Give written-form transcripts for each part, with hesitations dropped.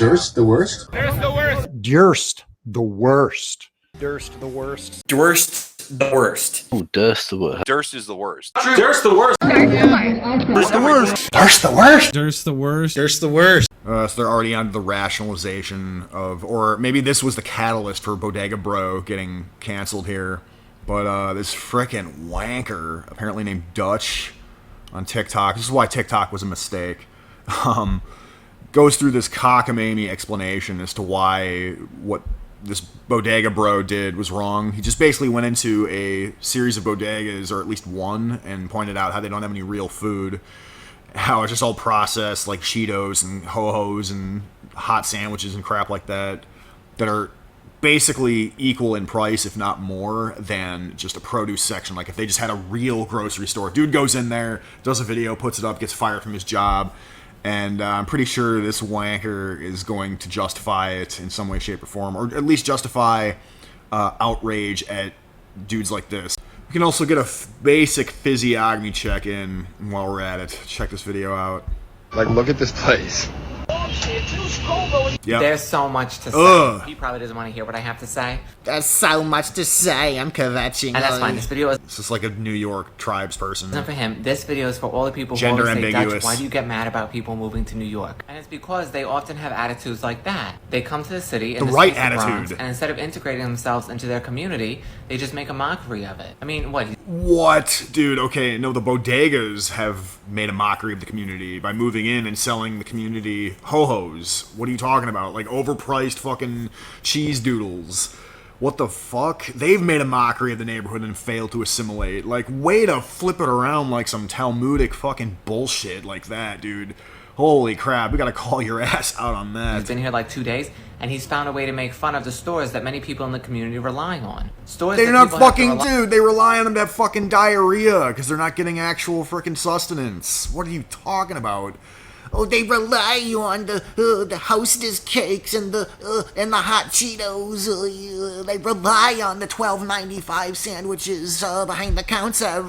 Durst the worst? Durst the worst. Durst the worst. Durst the worst. Durst the worst. Oh, Durst the worst. Durst is the worst. Durst the worst. Durst the worst. Durst the worst? Durst the worst. Durst the worst. So they're already on the rationalization of, or maybe this was the catalyst for Bodega Bro getting canceled here. But this frickin' wanker, apparently named Dutch on TikTok, this is why TikTok was a mistake, goes through this cockamamie explanation as to why what this Bodega Bro did was wrong. He just basically went into a series of bodegas, or at least one, and pointed out how they don't have any real food. How it's just all processed, like Cheetos and Ho-Hos and hot sandwiches and crap like that, that are basically equal in price, if not more, than just a produce section. Like if they just had a real grocery store. Dude goes in there, does a video, puts it up, gets fired from his job, and I'm pretty sure this wanker is going to justify it in some way, shape, or form, or at least justify outrage at dudes like this. We can also get a basic physiognomy check in while we're at it. Check this video out. Like, look at this place. Yep. There's so much to say. He probably doesn't want to hear what I have to say. There's so much to say. I'm kvetching. And that's fine. This video is This is like a New York tribes person. not for him. This video is for all the people who Gender always say, ambiguous. Dutch, why do you get mad about people moving to New York? And it's because they often have attitudes like that. They come to the city in The this right case, the Bronx, attitude. and instead of integrating themselves into their community, they just make a mockery of it. I mean, what? What? Dude, okay, no, the bodegas have made a mockery of the community by moving in and selling the community Ho-Hos. What are you talking about? Like overpriced fucking cheese doodles. What the fuck? They've made a mockery of the neighborhood and failed to assimilate. Like, way to flip it around like some Talmudic fucking bullshit like that, dude. Holy crap, we gotta call your ass out on that. He's been here like 2 days, and he's found a way to make fun of the stores that many people in the community rely on. Stores They're that not people have to fucking, rely- dude, they rely on them to have fucking diarrhea because they're not getting actual freaking sustenance. What are you talking about? Oh, they rely on the hostess cakes and the hot Cheetos. They rely on the $12.95 sandwiches behind the counter.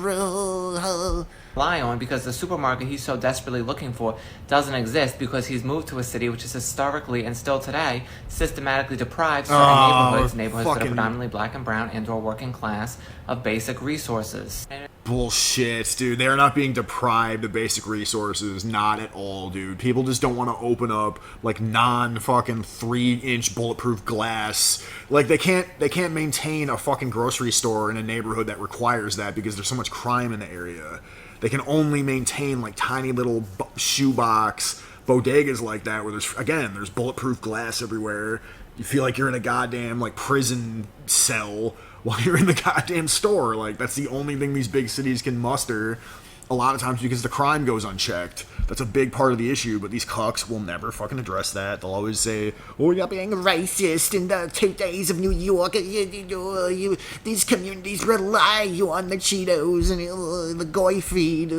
Rely on because the supermarket he's so desperately looking for doesn't exist because he's moved to a city which is historically and still today systematically deprived certain neighborhoods that are predominantly black and brown and or working class of basic resources. Bullshit, dude. They're not being deprived of basic resources. Not at all, dude. People just don't want to open up like non-fucking 3-inch bulletproof glass. Like they can't maintain a fucking grocery store in a neighborhood that requires that because there's so much crime in the area. They can only maintain like tiny little shoebox bodegas like that where there's bulletproof glass everywhere. You feel like you're in a goddamn like prison cell while you're in the goddamn store. Like that's the only thing these big cities can muster a lot of times because the crime goes unchecked. That's a big part of the issue, but these cucks will never fucking address that. They'll always say, oh, you're being Racist in the 2 days of New York. These communities rely on the Cheetos and the goy feed.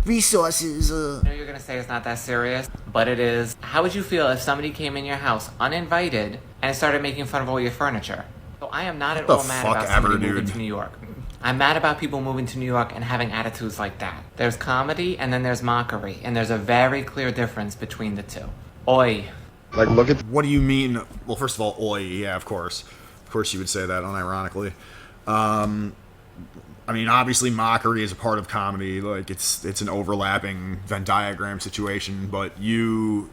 Resources. I know you're gonna say it's not that serious, but it is. How would you feel if somebody came in your house uninvited and started making fun of all your furniture? So I am not at all mad about somebody moving to New York. I'm mad about people moving to New York and having attitudes like that. There's comedy and then there's mockery, and there's a very clear difference between the two. Oi. Like, look at... What do you mean? Well, first of all, oi, yeah, of course. Of course you would say that, unironically. I mean, obviously mockery is a part of comedy. Like, it's an overlapping Venn diagram situation, but you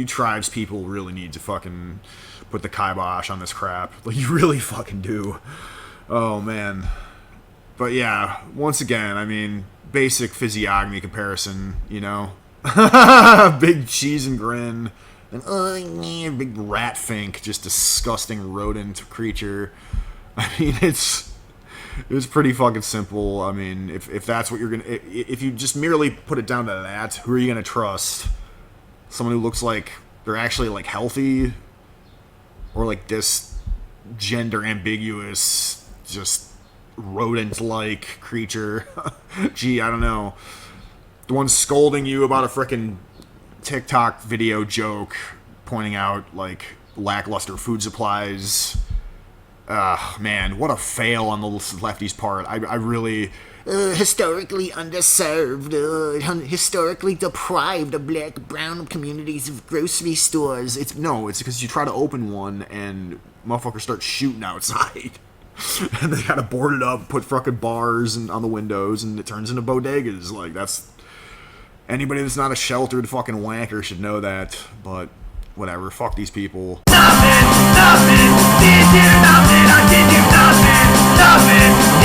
tribes people really need to fucking put the kibosh on this crap. Like, you really fucking do. Oh, man. But yeah, once again, I mean, basic physiognomy comparison, you know? Big cheese and grin. And big Ratfink, just disgusting rodent creature. I mean, it's pretty fucking simple. I mean, if that's what you're gonna... If you just merely put it down to that, who are you gonna trust? Someone who looks like they're actually, like, healthy? Or, like, this gender ambiguous... just rodent-like creature. Gee, I don't know. The one scolding you about a frickin' TikTok video joke, pointing out, like, lackluster food supplies. Man, what a fail on the lefty's part. I really... historically underserved, historically deprived of black, brown communities of grocery stores. It's because you try to open one and motherfuckers start shooting outside. And they gotta board it up, put fucking bars on the windows, and it turns into bodegas. Like, that's... Anybody that's not a sheltered fucking wanker should know that, but whatever, fuck these people. Nothing, did you nothing, or did you nothing,